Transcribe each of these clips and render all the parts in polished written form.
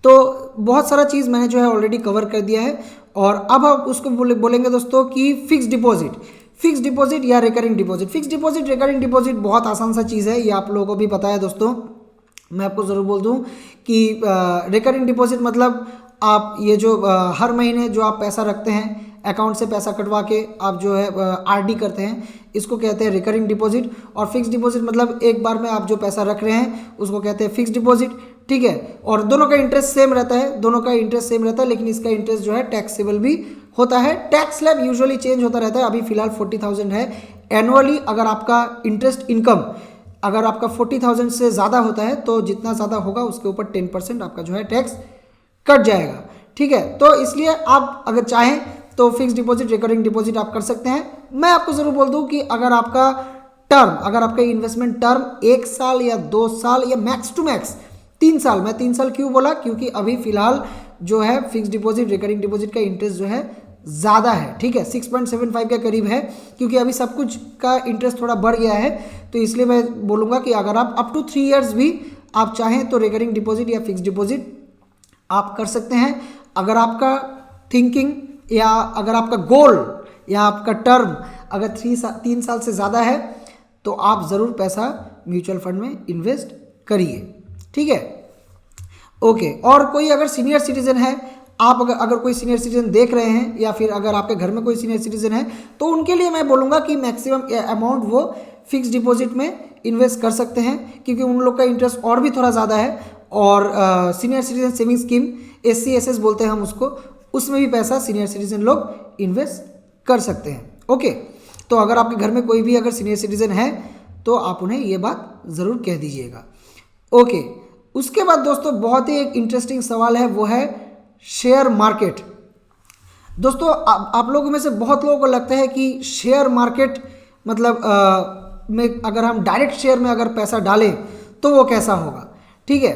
तो बहुत सारा चीज़ मैंने जो है ऑलरेडी कवर कर दिया है। और अब आप उसको बोलेंगे दोस्तों कि फिक्स डिपॉजिट या recurring deposit. Fix deposit recurring deposit बहुत आसान सा चीज़ है, ये आप लोगों को भी पता है दोस्तों। मैं आपको ज़रूर बोल दूं कि रिकरिंग डिपॉजिट मतलब आप ये जो हर महीने जो आप पैसा रखते हैं, अकाउंट से पैसा कटवा के आप जो है आरडी करते हैं, इसको कहते हैं रिकरिंग डिपॉजिट। और फिक्स डिपॉजिट मतलब एक बार में आप जो पैसा रख रहे हैं उसको कहते हैं फिक्स डिपॉजिट, ठीक है। और दोनों का इंटरेस्ट सेम रहता है, लेकिन इसका इंटरेस्ट जो है टैक्सेबल भी होता है। टैक्स स्लैब यूजुअली चेंज होता रहता है। अभी फिलहाल 40,000 है एनुअली। अगर आपका इंटरेस्ट इनकम अगर आपका 40,000 से ज़्यादा होता है तो जितना ज़्यादा होगा उसके ऊपर 10% आपका जो है टैक्स कट जाएगा, ठीक है। तो इसलिए आप अगर चाहें तो फिक्स डिपॉजिट रिकरिंग डिपॉजिट आप कर सकते हैं। मैं आपको ज़रूर बोल दूं कि अगर आपका इन्वेस्टमेंट टर्म 1 साल या 2 साल या मैक्स टू मैक्स 3 साल, मैं 3 साल क्यों बोला, क्योंकि अभी फिलहाल जो है फिक्स डिपॉजिट रिकरिंग डिपॉजिट का इंटरेस्ट जो है ज़्यादा है, ठीक है, 6.75 के करीब है, क्योंकि अभी सब कुछ का इंटरेस्ट थोड़ा बढ़ गया है। तो इसलिए मैं बोलूँगा कि अगर आप अप टू 3 इयर्स भी आप चाहें तो रिकरिंग डिपॉजिट या फिक्स डिपॉजिट आप कर सकते हैं। अगर आपका थिंकिंग या अगर आपका गोल या आपका टर्म अगर 3 साल से ज़्यादा है तो आप ज़रूर पैसा म्यूचुअल फंड में इन्वेस्ट करिए, ठीक है। ओके, और कोई अगर सीनियर सिटीजन है, आप अगर कोई सीनियर सिटीजन देख रहे हैं या फिर अगर आपके घर में कोई सीनियर सिटीजन है तो उनके लिए मैं बोलूँगा कि मैक्सिमम अमाउंट वो फिक्स डिपॉजिट में इन्वेस्ट कर सकते हैं, क्योंकि उन लोग का इंटरेस्ट और भी थोड़ा ज़्यादा है। और senior citizen saving scheme SCSS बोलते हैं हम उसको, उसमें भी पैसा सीनियर सिटीजन लोग इन्वेस्ट कर सकते हैं। ओके, तो अगर आपके घर में कोई भी अगर सीनियर सिटीजन है तो आप उन्हें ये बात ज़रूर कह दीजिएगा। ओके, उसके बाद दोस्तों बहुत ही एक इंटरेस्टिंग सवाल है, वो है शेयर मार्केट। दोस्तों आप लोगों में से बहुत लोगों को लगता है कि शेयर मार्केट मतलब में अगर हम डायरेक्ट शेयर में अगर पैसा डालें तो वो कैसा होगा, ठीक है।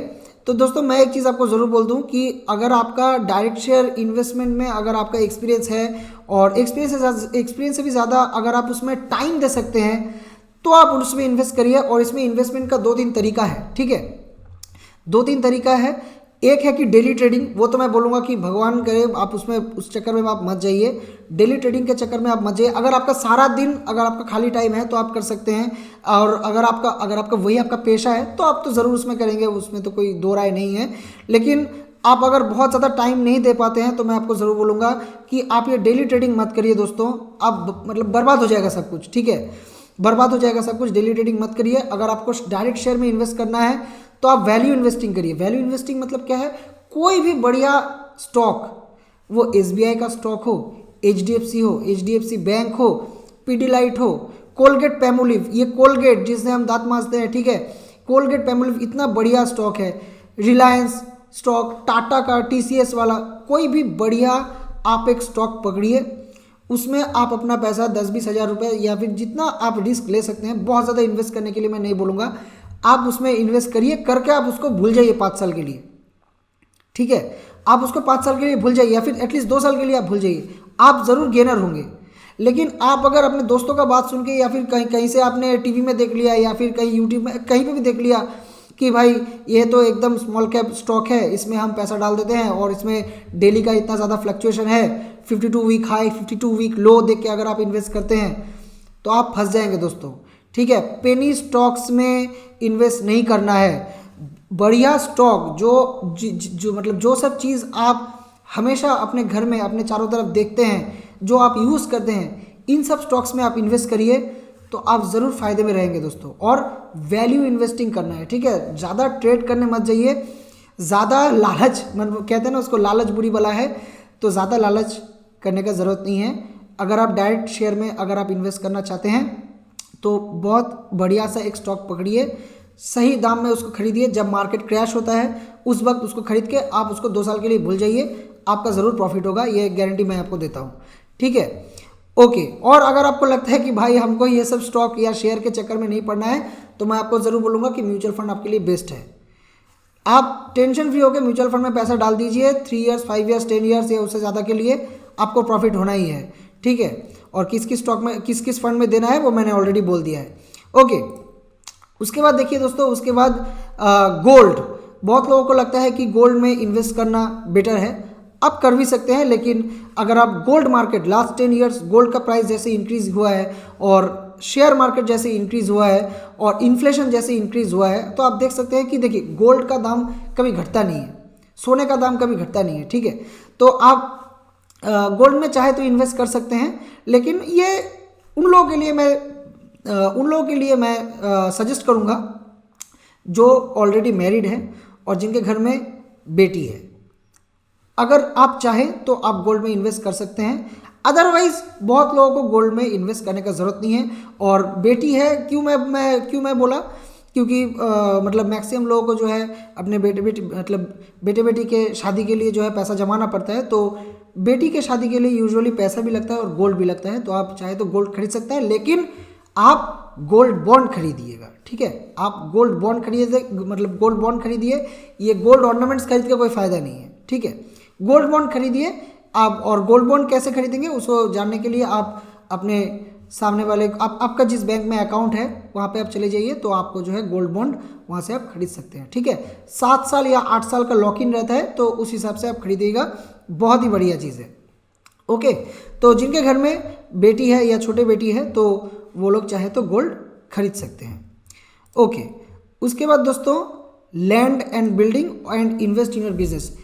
तो दोस्तों मैं एक चीज़ आपको ज़रूर बोल दूं कि अगर आपका डायरेक्ट शेयर इन्वेस्टमेंट में अगर आपका एक्सपीरियंस है और एक्सपीरियंस से भी ज़्यादा अगर आप उसमें टाइम दे सकते हैं तो आप उसमें इन्वेस्ट करिए। और इसमें इन्वेस्टमेंट का 2-3 तरीका है, ठीक है, 2-3 तरीका है। एक है कि डेली ट्रेडिंग, वो तो मैं बोलूँगा कि भगवान करे आप उसमें उस चक्कर में आप मत जाइए, डेली ट्रेडिंग के चक्कर में आप मत जाइए। अगर आपका सारा दिन अगर आपका खाली टाइम है तो आप कर सकते हैं, और अगर आपका वही आपका पेशा है तो आप तो ज़रूर उसमें करेंगे, उसमें तो कोई दो राय नहीं है। लेकिन आप अगर बहुत ज़्यादा टाइम नहीं दे पाते हैं तो मैं आपको ज़रूर बोलूँगा कि आप ये डेली ट्रेडिंग मत करिए दोस्तों, आप मतलब बर्बाद हो जाएगा सब कुछ, ठीक है, बर्बाद हो जाएगा सब कुछ। डेली ट्रेडिंग मत करिए। अगर आपको डायरेक्ट शेयर में इन्वेस्ट करना है तो आप वैल्यू इन्वेस्टिंग करिए। वैल्यू इन्वेस्टिंग मतलब क्या है, कोई भी बढ़िया स्टॉक, वो SBI का स्टॉक हो, HDFC हो, HDFC बैंक हो, पीडीलाइट हो, कोलगेट पैमोलिव, ये कोलगेट जिससे हम दांत मांजते हैं, ठीक है, कोलगेट पैमोलिव इतना बढ़िया स्टॉक है, रिलायंस स्टॉक, टाटा का TCS वाला, कोई भी बढ़िया आप एक स्टॉक पकड़िए, उसमें आप अपना पैसा 10-20 हज़ार रुपये या फिर जितना आप रिस्क ले सकते हैं, बहुत ज़्यादा इन्वेस्ट करने के लिए मैं नहीं बोलूँगा, आप उसमें इन्वेस्ट करिए, करके आप उसको भूल जाइए 5 साल के लिए, ठीक है, आप उसको 5 साल के लिए भूल जाइए या फिर एटलीस्ट 2 साल के लिए आप भूल जाइए, आप ज़रूर गेनर होंगे। लेकिन आप अगर अपने दोस्तों का बात सुन के या फिर कहीं से आपने टीवी में देख लिया या फिर कहीं यूट्यूब में कहीं पे भी देख लिया कि भाई ये तो एकदम स्मॉल कैप स्टॉक है, इसमें हम पैसा डाल देते हैं और इसमें डेली का इतना ज़्यादा फ्लक्चुएशन है, 52 वीक हाई 52 वीक लो देख के अगर आप इन्वेस्ट करते हैं तो आप फंस जाएंगे दोस्तों, ठीक है। पेनी स्टॉक्स में इन्वेस्ट नहीं करना है। बढ़िया स्टॉक जो मतलब जो सब चीज़ आप हमेशा अपने घर में अपने चारों तरफ देखते हैं, जो आप यूज़ करते हैं, इन सब स्टॉक्स में आप इन्वेस्ट करिए तो आप ज़रूर फ़ायदे में रहेंगे दोस्तों। और वैल्यू इन्वेस्टिंग करना है, ठीक है, ज़्यादा ट्रेड करने मत जाइए, ज़्यादा लालच मतलब कहते हैं ना उसको, लालच बुरी बला है, तो ज़्यादा लालच करने का ज़रूरत नहीं है। अगर आप डायरेक्ट शेयर में अगर आप इन्वेस्ट करना चाहते हैं तो बहुत बढ़िया सा एक स्टॉक पकड़िए, सही दाम में उसको खरीदिए, जब मार्केट क्रैश होता है उस वक्त उसको खरीद के आप उसको 2 साल के लिए भूल जाइए, आपका ज़रूर प्रॉफिट होगा, ये गारंटी मैं आपको देता हूँ, ठीक है। ओके, और अगर आपको लगता है कि भाई हमको ये सब स्टॉक या शेयर के चक्कर में नहीं पड़ना है तो मैं आपको ज़रूर बोलूँगा कि म्यूचुअल फंड आपके लिए बेस्ट है। आप टेंशन फ्री होकर म्यूचुअल फंड में पैसा डाल दीजिए, 3 इयर्स 5 इयर्स 10 इयर्स या उससे ज़्यादा के लिए आपको प्रॉफिट होना ही है, ठीक है। और किस किस स्टॉक में किस किस फंड में देना है वो मैंने ऑलरेडी बोल दिया है। ओके, उसके बाद देखिए दोस्तों, उसके बाद बहुत लोगों को लगता है कि गोल्ड में इन्वेस्ट करना बेटर है, आप कर भी सकते हैं, लेकिन अगर आप gold market last 10 years gold का प्राइस जैसे इंक्रीज हुआ है और शेयर मार्केट जैसे इंक्रीज हुआ है और इन्फ्लेशन जैसे इंक्रीज हुआ है, तो आप देख सकते हैं कि देखिए गोल्ड का दाम कभी घटता नहीं है, सोने का दाम कभी घटता नहीं है, ठीक है। तो आप गोल्ड में चाहे तो इन्वेस्ट कर सकते हैं, लेकिन ये उन लोगों के लिए मैं सजेस्ट करूँगा जो ऑलरेडी मैरिड है और जिनके घर में बेटी है। अगर आप चाहें तो आप गोल्ड में इन्वेस्ट कर सकते हैं, अदरवाइज बहुत लोगों को गोल्ड में इन्वेस्ट करने का ज़रूरत नहीं है। और बेटी है क्यों मैं बोला, क्योंकि मतलब मैक्सिमम लोगों को जो है अपने बेटे बेटी के शादी के लिए जो है पैसा जमाना पड़ता है, तो बेटी के शादी के लिए यूजुअली पैसा भी लगता है और गोल्ड भी लगता है। तो आप चाहे तो गोल्ड खरीद सकते हैं, लेकिन आप गोल्ड बॉन्ड खरीदिएगा, ठीक है। आप गोल्ड बॉन्ड खरीदिए, ये गोल्ड ऑर्नामेंट्स खरीद के कोई फ़ायदा नहीं है, ठीक है। गोल्ड बॉन्ड खरीदिए आप, और गोल्ड बॉन्ड कैसे खरीदेंगे उसको जानने के लिए आप अपने सामने वाले आपका जिस बैंक में अकाउंट है वहाँ पे आप चले जाइए, तो आपको जो है गोल्ड बॉन्ड वहाँ से आप खरीद सकते हैं, ठीक है। 7 साल या 8 साल का लॉक इन रहता है, तो उस हिसाब से आप खरीदिएगा, बहुत ही बढ़िया चीज़ है। ओके, तो जिनके घर में बेटी है या छोटे बेटी है तो वो लोग चाहे तो गोल्ड खरीद सकते हैं। ओके, उसके बाद दोस्तों land and building and invest in your business.